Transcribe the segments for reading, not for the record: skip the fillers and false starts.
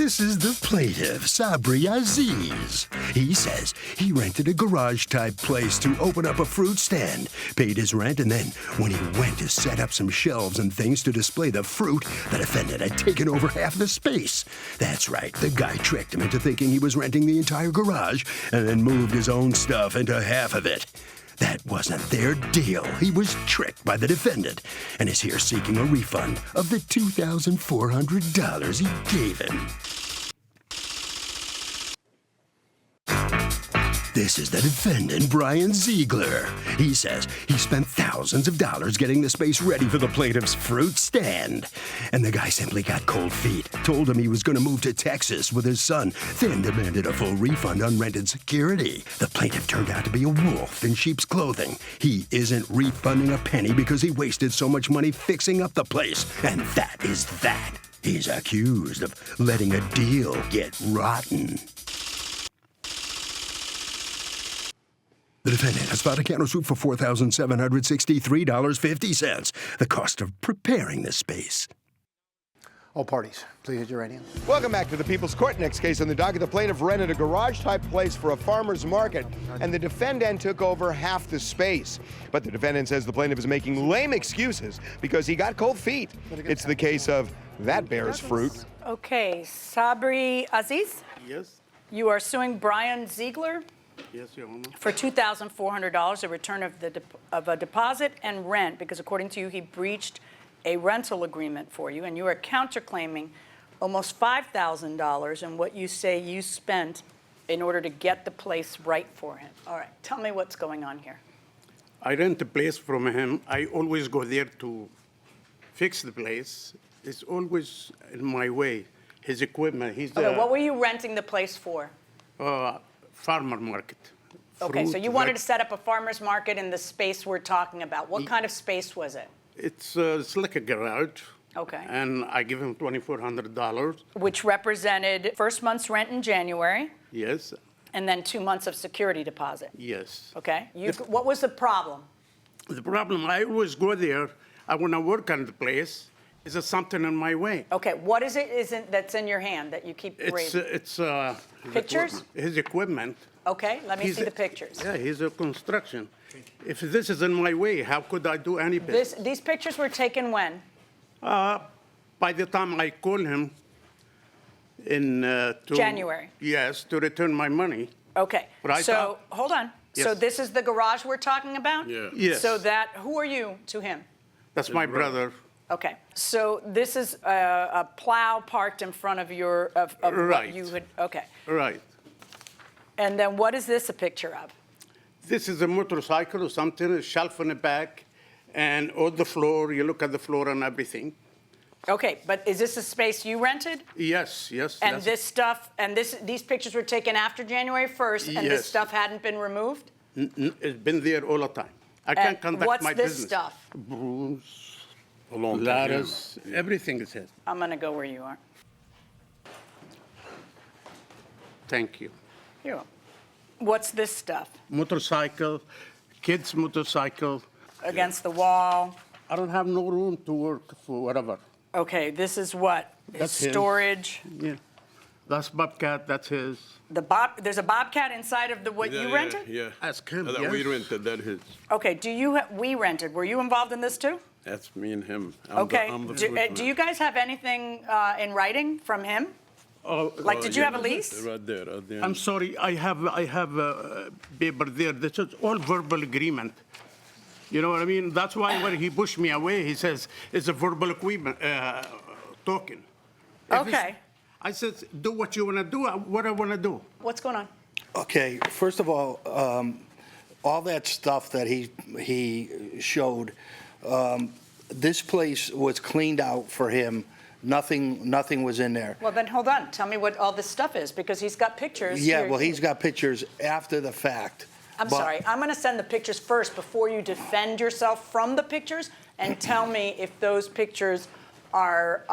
This is the plaintiff, Sabri Aziz. He says he rented a garage-type place to open up a fruit stand, paid his rent, and then when he went to set up some shelves and things to display the fruit, the defendant had taken over half the space. That's right, the guy tricked him into thinking he was renting the entire garage and then moved his own stuff into half of it. That wasn't their deal. He was tricked by the defendant and is here seeking a refund of the $2,400 he gave him. This is the defendant, Brian Ziegler. He says he spent thousands of dollars getting the space ready for the plaintiff's fruit stand. And the guy simply got cold feet, told him he was going to move to Texas with his son, then demanded a full refund on rented security. The plaintiff turned out to be a wolf in sheep's clothing. He isn't refunding a penny because he wasted so much money fixing up the place. And that is that. He's accused of letting a deal get rotten. The defendant has filed a countersuit for $4,763.50, the cost of preparing this space. All parties, please hit your right hand. Welcome back to the People's Court. Next case on the docket, the plaintiff rented a garage-type place for a farmer's market, and the defendant took over half the space. But the defendant says the plaintiff is making lame excuses because he got cold feet. It's the case of that bears fruit. Okay, Sabri Aziz? Yes. You are suing Brian Ziegler? Yes, Your Honor. For $2,400, a return of a deposit and rent, because according to you, he breached a rental agreement for you, and you are counterclaiming almost $5,000 in what you say you spent in order to get the place right for him. All right, tell me what's going on here. I rent a place from him. I always go there to fix the place. It's always in my way. His equipment, Okay, what were you renting the place for? Farmer market. Okay, so Fruit, you wanted like- to set up a farmer's market in the space we're talking about. What kind of space was it? It's like a garage. Okay. And I give him $2,400. Which represented first month's rent in January, Yes, and then 2 months of security deposit. yes. Okay? What was the problem? The problem, I always go there. I want to work on the place. Is there something in my way? Okay, what is it that's in your hand that you keep raising? It's Pictures? His equipment. Okay, let me He's see a- the pictures. Yeah, he's a construction. If this is in my way, how could I do any business? These pictures were taken when? By the time I call him in January. Yes, to return my money. Okay, Right so, up. hold on. So Yes. this is the garage we're talking about? Yeah. Yes. So who are you to him? That's my brother. Okay, so this is a plow parked in front of of what Right. you would, okay. Right. And then what is this a picture of? This is a motorcycle or something, a shelf in the back, and on the floor, you look at the floor and everything. Okay, but is this a space you rented? Yes, yes. And that's- this stuff, and these pictures were taken after January 1st, and this Yes. stuff hadn't been removed? It's been there all the time. I And can't conduct what's my this business. stuff? Brooms, A long time. ladders, everything is here. I'm gonna go where you are. Thank you. You're welcome. What's this stuff? Motorcycle, kids' motorcycle. Against the wall? I don't have no room to work for whatever. Okay, this is what? That's his. Storage? Yeah. That's Bobcat, that's his. There's a Bobcat inside of what you rented? Yeah. Ask him, That we yes. rented, that his. Okay, we rented. Were you involved in this too? That's me and him. Okay. I'm the Do you guys have anything in writing from him? Like, did you have a lease? Right there, at the end. I'm sorry, I have a paper there. This is all verbal agreement. You know what I mean? That's why when he pushed me away, he says it's a verbal agreement, talking. If it's- Okay. I said, do what you want to do, what I want to do. What's going on? Okay, first of all that stuff that he showed, this place was cleaned out for him. Nothing was in there. Well, then hold on. Tell me what all this stuff is, because he's got pictures. Yeah, here. well, he's got pictures after the fact. I'm But- sorry. I'm going to send the pictures first before you defend yourself from the pictures, and tell me if those pictures are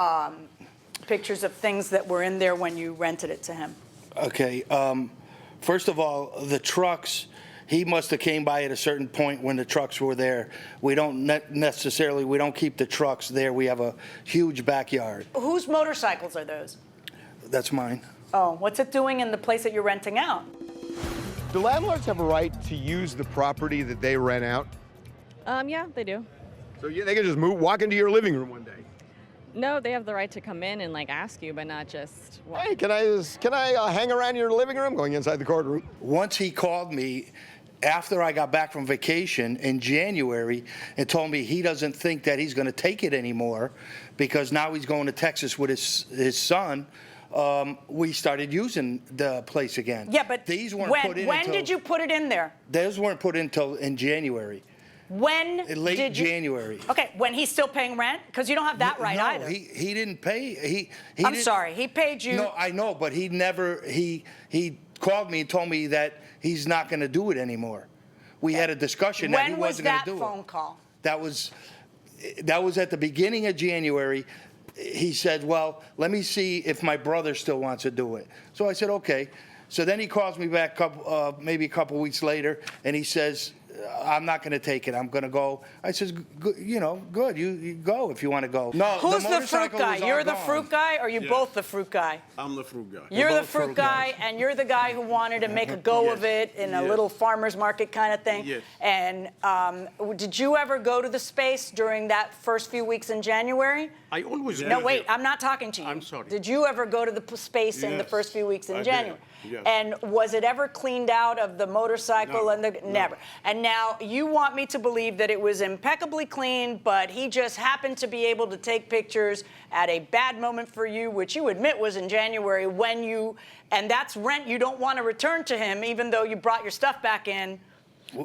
pictures of things that were in there when you rented it to him. Okay, first of all, the trucks, he must have came by at a certain point when the trucks were there. We don't we don't keep the trucks there. We have a huge backyard. Whose motorcycles are those? That's mine. Oh, what's it doing in the place that you're renting out? Do landlords have a right to use the property that they rent out? Yeah, they do. So they can just walk into your living room one day. No, they have the right to come in and like ask you, but not just walk. Hey, can I hang around your living room? Going inside the courtroom. Once he called me after I got back from vacation in January and told me he doesn't think that he's going to take it anymore because now he's going to Texas with his son. We started using the place again. Yeah, but these weren't put in when did you put it in there? Those weren't put in until in January. When Late did you? January. Okay, when he's still paying rent? Because you don't have that right no, either. he didn't pay. I'm sorry, he paid you. No, I know, but he never. He called me and told me that he's not going to do it anymore. We had a discussion that he When was wasn't going that to do phone it. call? That was at the beginning of January. He said, well, let me see if my brother still wants to do it. So I said, okay. So then he calls me back maybe a couple weeks later, and he says, I'm not going to take it. I'm going to go. I says, good. You go if you want to go. No, Who's the fruit motorcycle guy? was all You're the gone. fruit guy, or are you Yeah. both the fruit guy? I'm the fruit guy. You're the both fruit fruit guy, guys. and you're the guy who wanted to make a go of it in a Yes. little farmer's market kind of thing. Yes. And did you ever go to the space during that first few weeks in January? I always No, go wait, there. I'm not talking to you. I'm sorry. Did you ever go to the space in the Yes, first few weeks in I did, January? yes. And was it ever cleaned out of the motorcycle No, and the no. never? And now you want me to believe that it was impeccably clean, but he just happened to be able to take pictures at a bad moment for you, which you admit was in January and that's rent you don't want to return to him, even though you brought your stuff back in.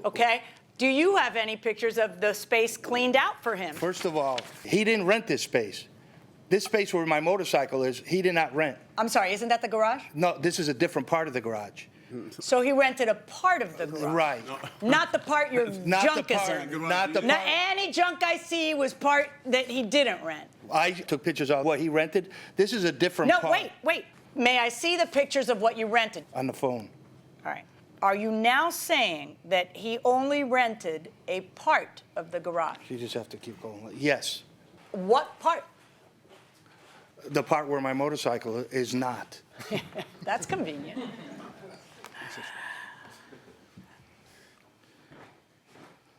Okay? Do you have any pictures of the space cleaned out for him? First of all, he didn't rent this space. This space where my motorcycle is, he did not rent. I'm sorry, isn't that the garage? No, this is a different part of the garage. So he rented a part of the garage. Right. Not the part your Not junk the is part. in. Not the Now, part. any junk I see was part that he didn't rent. I took pictures of what he rented. This is a different No, part. wait. May I see the pictures of what you rented? On the phone. All right. Are you now saying that he only rented a part of the garage? You just have to keep going. Yes. What part? The part where my motorcycle is not. That's convenient.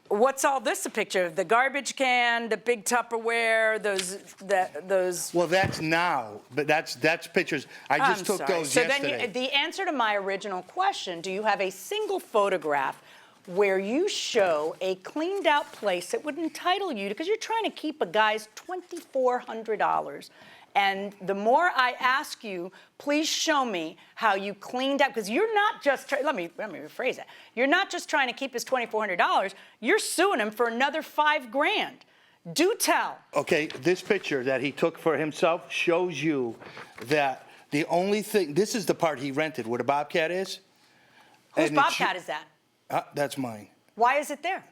What's all this a picture of? The garbage can, the big Tupperware, those. Well, that's now, but that's pictures. I just I'm took sorry. those so yesterday. then the answer to my original question, do you have a single photograph where you show a cleaned out place that would entitle you to, because you're trying to keep a guy's $2,400. And the more I ask you, please show me how you cleaned out, because you're not just, let me rephrase that. You're not just trying to keep his $2,400, you're suing him for another $5,000. Do tell. Okay, this picture that he took for himself shows you that the only thing, this is the part he rented where the Bobcat is. Whose And it Bobcat is that? That's mine. Why is it there?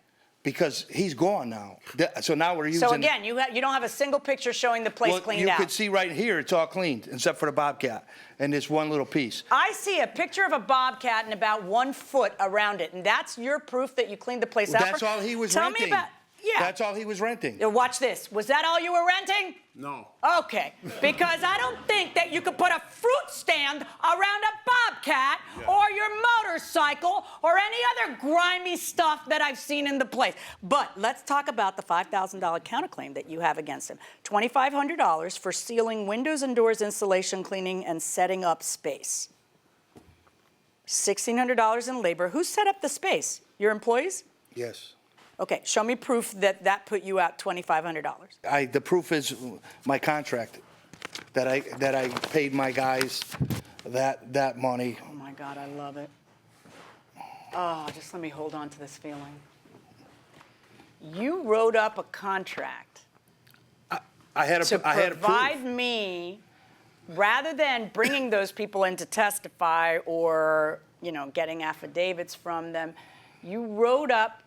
Because he's gone now. So now we're using. So again, you don't have a single picture showing the place well, cleaned you out. could see right here, it's all cleaned, except for the Bobcat and this one little piece. I see a picture of a Bobcat and about 1 foot around it, and that's your proof that you cleaned the place out. That's all he was Tell renting. me about, yeah. That's all he was renting. Now watch this. Was that all you were renting? No. Okay, because I don't think that you could put a fruit stand around a Bobcat or your motorcycle or any other grimy stuff that I've seen in the place. But let's talk about the $5,000 counterclaim that you have against him. $2,500 for sealing windows and doors, installation, cleaning, and setting up space. $1,600 in labor. Who set up the space? Your employees? Yes. Okay, show me proof that that put you out $2,500. The proof is my contract that I paid my guys that money. Oh my God, I love it. Oh, just let me hold on to this feeling. You wrote up a contract I had to a provide proof. me, rather than bringing those people in to testify or, getting affidavits from them, you wrote up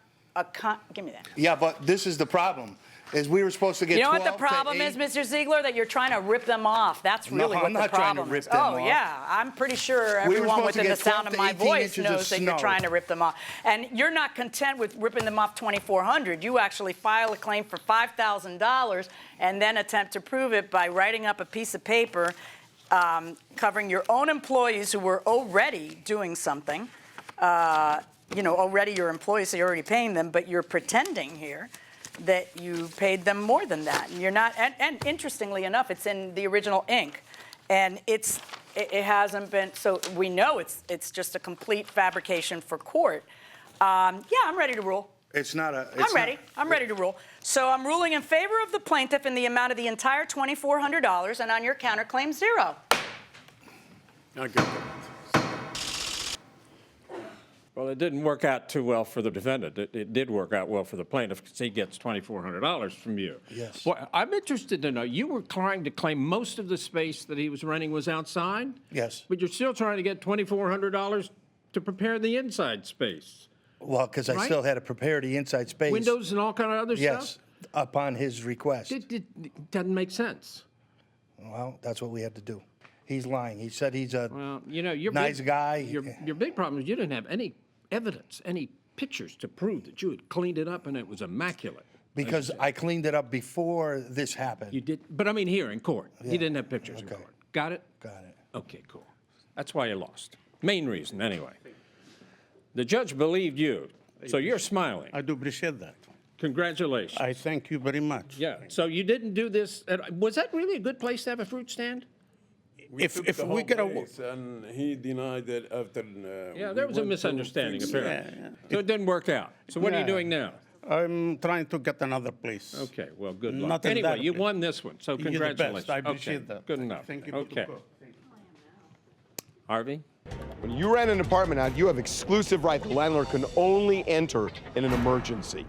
give me that. Yeah, but this is the problem. Is we were supposed to get. You know what 12 the to problem 8. is, Mr. Ziegler? That you're trying to rip them off. That's No, really what I'm the not trying to problem rip is. them Oh, off. yeah. I'm pretty sure We were everyone supposed to within the get sound 12 of to my 18 voice inches of knows that you're snow. trying to rip them off. And you're not content with ripping them off $2,400. You actually file a claim for $5,000 and then attempt to prove it by writing up a piece of paper covering your own employees who were already doing something. Already your employees, so you're already paying them, but you're pretending here that you paid them more than that. And you're not, and interestingly enough, it's in the original ink. And it hasn't been, so we know it's just a complete fabrication for court. Yeah, I'm ready to rule. It's not a. I'm ready to rule. So I'm ruling in favor of the plaintiff in the amount of the entire $2,400, and on your counterclaim, 0. I get that. Well, it didn't work out too well for the defendant. It did work out well for the plaintiff because he gets $2,400 from you. Yes. Well, I'm interested to know, you were trying to claim most of the space that he was renting was outside? Yes. But you're still trying to get $2,400 to prepare the inside space. Well, because I Right? still had to prepare the inside space. Windows and all kind of other Yes, stuff? upon his request. It doesn't make sense. Well, that's what we had to do. He's lying. He said he's a Well, your nice guy. Your big problem is you didn't have any evidence, any pictures to prove that you had cleaned it up and it was immaculate. Because I cleaned it up before this happened. You did, but I mean here in court. Yeah. You didn't have pictures in Okay. court. Got it? Got it. Okay, cool. That's why you lost. Main reason, anyway. The judge believed you, so you're smiling. I do appreciate that. Congratulations. I thank you very much. Yeah, so you didn't do this, was that really a good place to have a fruit stand? If The we whole get a, place, and he denied it after. Yeah, we there was a went to misunderstanding fix it. apparently. Yeah. So it didn't work out. So what are you Yeah. doing now? I'm trying to get another place. Okay, well, good luck. Not in Anyway, that you place. won this one, so You're the best. congratulations. I appreciate Okay, that. good enough. Thank you. Okay. Harvey? When you rent an apartment out, you have exclusive right. The landlord can only enter in an emergency.